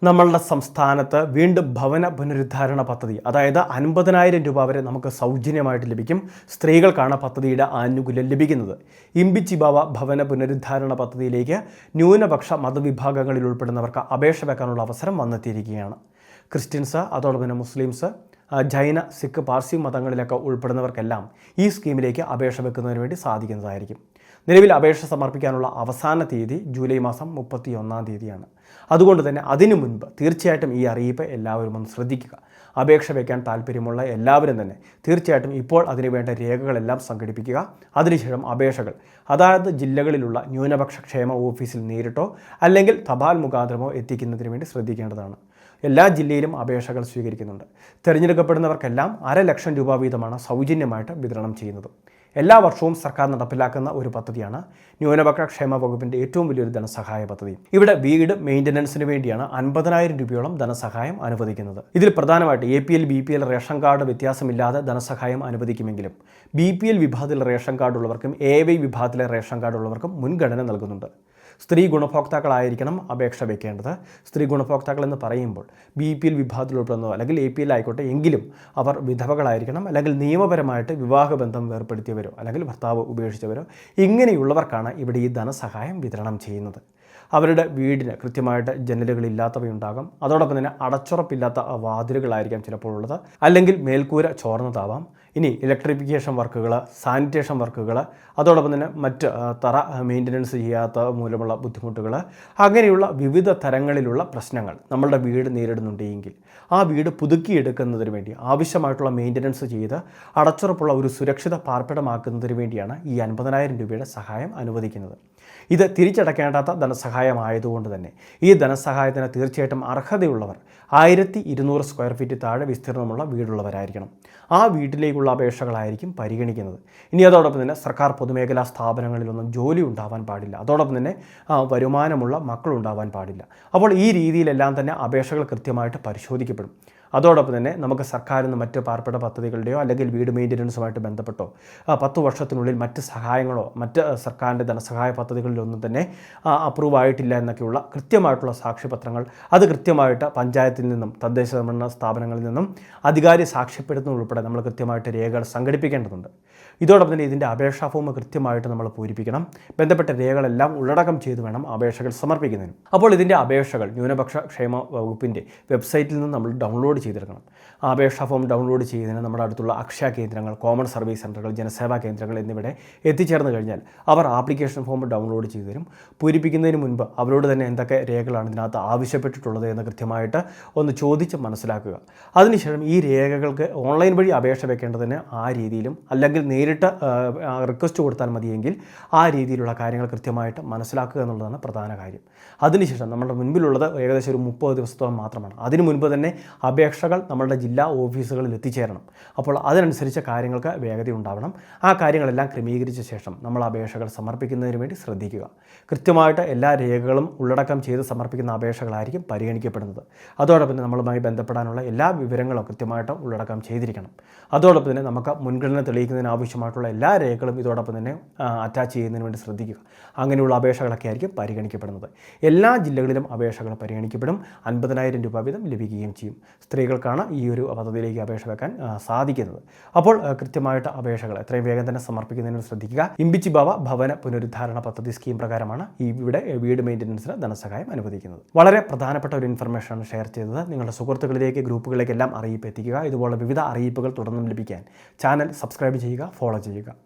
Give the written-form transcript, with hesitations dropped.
നമ്മളുടെ സംസ്ഥാനത്ത് വീണ്ടും ഭവന പുനരുദ്ധാരണ പദ്ധതി, അതായത് 50,000 രൂപ വരെ നമുക്ക് സൗജന്യമായിട്ട് ലഭിക്കും. സ്ത്രീകൾക്കാണ് പദ്ധതിയുടെ ആനുകൂല്യം ലഭിക്കുന്നത്. ഇമ്പിച്ചിബാവ ഭവന പുനരുദ്ധാരണ പദ്ധതിയിലേക്ക് ന്യൂനപക്ഷ മതവിഭാഗങ്ങളിൽ ഉൾപ്പെടുന്നവർക്ക് അപേക്ഷ വെക്കാനുള്ള അവസരം വന്നെത്തിയിരിക്കുകയാണ്. ക്രിസ്ത്യൻസ്, അതോടൊപ്പം തന്നെ മുസ്ലിംസ്, ജൈന, സിഖ്, പാർസി മതങ്ങളിലൊക്കെ ഉൾപ്പെടുന്നവർക്കെല്ലാം ഈ സ്കീമിലേക്ക് അപേക്ഷ വെക്കുന്നതിന് വേണ്ടി സാധിക്കുന്നതായിരിക്കും. നിലവിൽ അപേക്ഷ സമർപ്പിക്കാനുള്ള അവസാന തീയതി ജൂലൈ മാസം 31-ാം തീയതിയാണ്. അതുകൊണ്ട് തന്നെ അതിനു മുൻപ് തീർച്ചയായിട്ടും ഈ അറിയിപ്പ് എല്ലാവരും ഒന്ന് ശ്രദ്ധിക്കുക. അപേക്ഷ വയ്ക്കാൻ താല്പര്യമുള്ള എല്ലാവരും തന്നെ തീർച്ചയായിട്ടും ഇപ്പോൾ അതിനുവേണ്ട രേഖകളെല്ലാം സംഘടിപ്പിക്കുക. അതിനുശേഷം അപേക്ഷകൾ അതായത് ജില്ലകളിലുള്ള ന്യൂനപക്ഷ ക്ഷേമ ഓഫീസിൽ നേരിട്ടോ അല്ലെങ്കിൽ തപാൽ മുഖാന്തരമോ എത്തിക്കുന്നതിന് വേണ്ടി ശ്രദ്ധിക്കേണ്ടതാണ്. എല്ലാ ജില്ലയിലും അപേക്ഷകൾ സ്വീകരിക്കുന്നുണ്ട്. തിരഞ്ഞെടുക്കപ്പെടുന്നവർക്കെല്ലാം 500,000 രൂപ വീതമാണ് സൗജന്യമായിട്ട് വിതരണം ചെയ്യുന്നത്. എല്ലാ വർഷവും സർക്കാർ നടപ്പിലാക്കുന്ന ഒരു പദ്ധതിയാണ് ന്യൂനപക്ഷ ക്ഷേമ വകുപ്പിൻ്റെ ഏറ്റവും വലിയൊരു ധനസഹായ പദ്ധതി. ഇവിടെ വീട് മെയിൻ്റനൻസിന് വേണ്ടിയാണ് 50,000 രൂപയോളം ധനസഹായം അനുവദിക്കുന്നത്. ഇതിൽ പ്രധാനമായിട്ട് APL BPL റേഷൻ കാർഡ് വ്യത്യാസമില്ലാതെ ധനസഹായം അനുവദിക്കുമെങ്കിലും BPL വിഭാഗത്തിലെ റേഷൻ കാർഡ് ഉള്ളവർക്കും AY വിഭാഗത്തിലെ റേഷൻ കാർഡ് ഉള്ളവർക്കും മുൻഗണന നൽകുന്നുണ്ട്. സ്ത്രീ ഗുണഭോക്താക്കളായിരിക്കണം അപേക്ഷ വയ്ക്കേണ്ടത്. സ്ത്രീ ഗുണഭോക്താക്കൾ എന്ന് പറയുമ്പോൾ BPL വിഭാഗത്തിൽ ഉൾപ്പെടുന്നതോ അല്ലെങ്കിൽ APL ആയിക്കോട്ടെ, എങ്കിലും അവർ വിധവകളായിരിക്കണം, അല്ലെങ്കിൽ നിയമപരമായിട്ട് വിവാഹബന്ധം വേർപ്പെടുത്തിയവരോ അല്ലെങ്കിൽ ഭർത്താവ് ഉപേക്ഷിച്ചവരോ ഇങ്ങനെയുള്ളവർക്കാണ് ഇവിടെ ഈ ധനസഹായം വിതരണം ചെയ്യുന്നത്. അവരുടെ വീടിന് കൃത്യമായിട്ട് ജനലുകളില്ലാത്തവയുണ്ടാകാം, അതോടൊപ്പം തന്നെ അടച്ചുറപ്പില്ലാത്ത വാതിലുകളായിരിക്കാം ചിലപ്പോൾ ഉള്ളത്, അല്ലെങ്കിൽ മേൽക്കൂര ചോർന്നതാവാം. ഇനി ഇലക്ട്രിഫിക്കേഷൻ വർക്കുകൾ, സാനിറ്റേഷൻ വർക്കുകൾ, അതോടൊപ്പം തന്നെ മറ്റ് തറ മെയിൻ്റനൻസ് ചെയ്യാത്ത മൂലമുള്ള ബുദ്ധിമുട്ടുകൾ, അങ്ങനെയുള്ള വിവിധ തരങ്ങളിലുള്ള പ്രശ്നങ്ങൾ നമ്മളുടെ വീട് നേരിടുന്നുണ്ടെങ്കിൽ ആ വീട് പുതുക്കിയെടുക്കുന്നതിന് വേണ്ടി ആവശ്യമായിട്ടുള്ള മെയിൻ്റനൻസ് ചെയ്ത് അടച്ചുറപ്പുള്ള ഒരു സുരക്ഷിത പാർപ്പിടമാക്കുന്നതിന് വേണ്ടിയാണ് ഈ 50,000 രൂപയുടെ സഹായം അനുവദിക്കുന്നത്. ഇത് തിരിച്ചടക്കേണ്ടാത്ത ധനസഹായമായതുകൊണ്ട് തന്നെ ഈ ധനസഹായത്തിന് തീർച്ചയായിട്ടും അർഹതയുള്ളവർ 1200 സ്ക്വയർ ഫീറ്റ് താഴെ വിസ്തീർണമുള്ള വീടുള്ളവരായിരിക്കണം. ആ വീട്ടിലേക്കുള്ള അപേക്ഷകളായിരിക്കും പരിഗണിക്കുന്നത്. ഇനി അതോടൊപ്പം തന്നെ സർക്കാർ പൊതുമേഖലാ സ്ഥാപനങ്ങളിലൊന്നും ജോലി ഉണ്ടാവാൻ പാടില്ല, അതോടൊപ്പം തന്നെ വരുമാനമുള്ള മക്കളുണ്ടാവാൻ പാടില്ല. അപ്പോൾ ഈ രീതിയിലെല്ലാം തന്നെ അപേക്ഷകൾ കൃത്യമായിട്ട് പരിശോധിക്കപ്പെടും. അതോടൊപ്പം തന്നെ നമുക്ക് സർക്കാരിൽ നിന്ന് മറ്റ് പാർപ്പിട പദ്ധതികളുടെയോ അല്ലെങ്കിൽ വീട് മെയിൻ്റനൻസുമായിട്ട് ബന്ധപ്പെട്ടോ 10 വർഷത്തിനുള്ളിൽ മറ്റ് സഹായങ്ങളോ മറ്റ് സർക്കാരിൻ്റെ ധനസഹായ പദ്ധതികളിലൊന്നും തന്നെ അപ്രൂവ് ആയിട്ടില്ല എന്നൊക്കെയുള്ള കൃത്യമായിട്ടുള്ള സാക്ഷ്യപത്രങ്ങൾ അത് കൃത്യമായിട്ട് പഞ്ചായത്തിൽ നിന്നും തദ്ദേശ ഭരണ സ്ഥാപനങ്ങളിൽ നിന്നും അധികാരി സാക്ഷ്യപ്പെടുത്തുന്നതുൾപ്പെടെ നമ്മൾ കൃത്യമായിട്ട് രേഖകൾ സംഘടിപ്പിക്കേണ്ടതുണ്ട്. ഇതോടൊപ്പം തന്നെ ഇതിൻ്റെ അപേക്ഷാ ഫോം കൃത്യമായിട്ട് നമ്മൾ പൂരിപ്പിക്കണം. ബന്ധപ്പെട്ട രേഖകളെല്ലാം ഉള്ളടക്കം ചെയ്ത് വേണം അപേക്ഷകൾ സമർപ്പിക്കുന്നതിന്. അപ്പോൾ ഇതിൻ്റെ അപേക്ഷകൾ ന്യൂനപക്ഷ ക്ഷേമ വകുപ്പിൻ്റെ വെബ്സൈറ്റിൽ നിന്ന് നമ്മൾ ഡൗൺലോഡ് ചെയ്തെടുക്കണം. ആ അപേക്ഷാ ഫോം ഡൗൺലോഡ് ചെയ്യുന്നതിന് നമ്മുടെ അടുത്തുള്ള അക്ഷയ കേന്ദ്രങ്ങൾ, കോമൺ സർവീസ് സെൻ്ററുകൾ, ജനസേവാ കേന്ദ്രങ്ങൾ എന്നിവിടെ എത്തിച്ചേർന്ന് കഴിഞ്ഞാൽ അവർ ആപ്ലിക്കേഷൻ ഫോം ഡൗൺലോഡ് ചെയ്തു തരും. പൂരിപ്പിക്കുന്നതിന് മുൻപ് അവരോട് തന്നെ എന്തൊക്കെ രേഖകളാണ് ഇതിനകത്ത് ആവശ്യപ്പെട്ടിട്ടുള്ളത് എന്ന് കൃത്യമായിട്ട് ഒന്ന് ചോദിച്ച് മനസ്സിലാക്കുക. അതിനുശേഷം ഈ രേഖകൾക്ക് ഓൺലൈൻ വഴി അപേക്ഷ വെക്കേണ്ടതിന് ആ രീതിയിലും അല്ലെങ്കിൽ നേരിട്ട് റിക്വസ്റ്റ് കൊടുത്താൽ മതിയെങ്കിൽ ആ രീതിയിലുള്ള കാര്യങ്ങൾ കൃത്യമായിട്ട് മനസ്സിലാക്കുക എന്നുള്ളതാണ് പ്രധാന കാര്യം. അതിനുശേഷം നമ്മുടെ മുൻപിലുള്ളത് ഏകദേശം ഒരു 30 ദിവസത്തോളം മാത്രമാണ്. അതിനു മുൻപ് തന്നെ അപേക്ഷകൾ നമ്മളുടെ ജില്ലാ ഓഫീസുകളിൽ എത്തിച്ചേരണം. അപ്പോൾ അതിനനുസരിച്ച് കാര്യങ്ങൾക്ക് വേഗത ഉണ്ടാവണം. ആ കാര്യങ്ങളെല്ലാം ക്രമീകരിച്ച ശേഷം നമ്മൾ അപേക്ഷകൾ സമർപ്പിക്കുന്നതിന് വേണ്ടി ശ്രദ്ധിക്കുക. കൃത്യമായിട്ട് എല്ലാ രേഖകളും ഉള്ളടക്കം ചെയ്ത് സമർപ്പിക്കുന്ന അപേക്ഷകളായിരിക്കും പരിഗണിക്കപ്പെടുന്നത്. അതോടൊപ്പം തന്നെ നമ്മളുമായി ബന്ധപ്പെടാനുള്ള എല്ലാ വിവരങ്ങളും കൃത്യമായിട്ട് ഉള്ളടക്കം ചെയ്തിരിക്കണം. അതോടൊപ്പം തന്നെ നമുക്ക് മുൻഗണന തെളിയിക്കുന്നതിന് ആവശ്യമായിട്ടുള്ള എല്ലാ രേഖകളും ഇതോടൊപ്പം തന്നെ അറ്റാച്ച് ചെയ്യുന്നതിന് വേണ്ടി ശ്രദ്ധിക്കുക. അങ്ങനെയുള്ള അപേക്ഷകളൊക്കെ ആയിരിക്കും പരിഗണിക്കപ്പെടുന്നത്. എല്ലാ ജില്ലകളിലും അപേക്ഷകൾ പരിഗണിക്കപ്പെടും. 50,000 രൂപ വീതം ലഭിക്കുകയും ചെയ്യും. സ്ത്രീകൾക്കാണ് ഈ ഒരു പദ്ധതിയിലേക്ക് അപേക്ഷ വെക്കാൻ സാധിക്കുന്നത്. അപ്പോൾ കൃത്യമായിട്ട് അപേക്ഷകൾ എത്രയും വേഗം തന്നെ സമർപ്പിക്കുന്നതിന് ശ്രദ്ധിക്കുക. ഇമ്പിച്ചിബാവ ഭവന പുനരുദ്ധാരണ പദ്ധതി സ്കീം പ്രകാരമാണ് ഇവിടെ വീട് മെയിൻ്റനൻസിന് ധനസഹായം അനുവദിക്കുന്നത്. വളരെ പ്രധാനപ്പെട്ട ഒരു ഇൻഫർമേഷനാണ് ഷെയർ ചെയ്തത്. നിങ്ങളുടെ സുഹൃത്തുക്കളിലേക്ക്, ഗ്രൂപ്പുകളിലേക്കെല്ലാം അറിയിപ്പ് എത്തിക്കുക. ഇതുപോലെ വിവിധ അറിയിപ്പുകൾ തുടർന്നും ലഭിക്കാൻ ചാനൽ സബ്സ്ക്രൈബ് ചെയ്യുക, ഫോളോ ചെയ്യുക.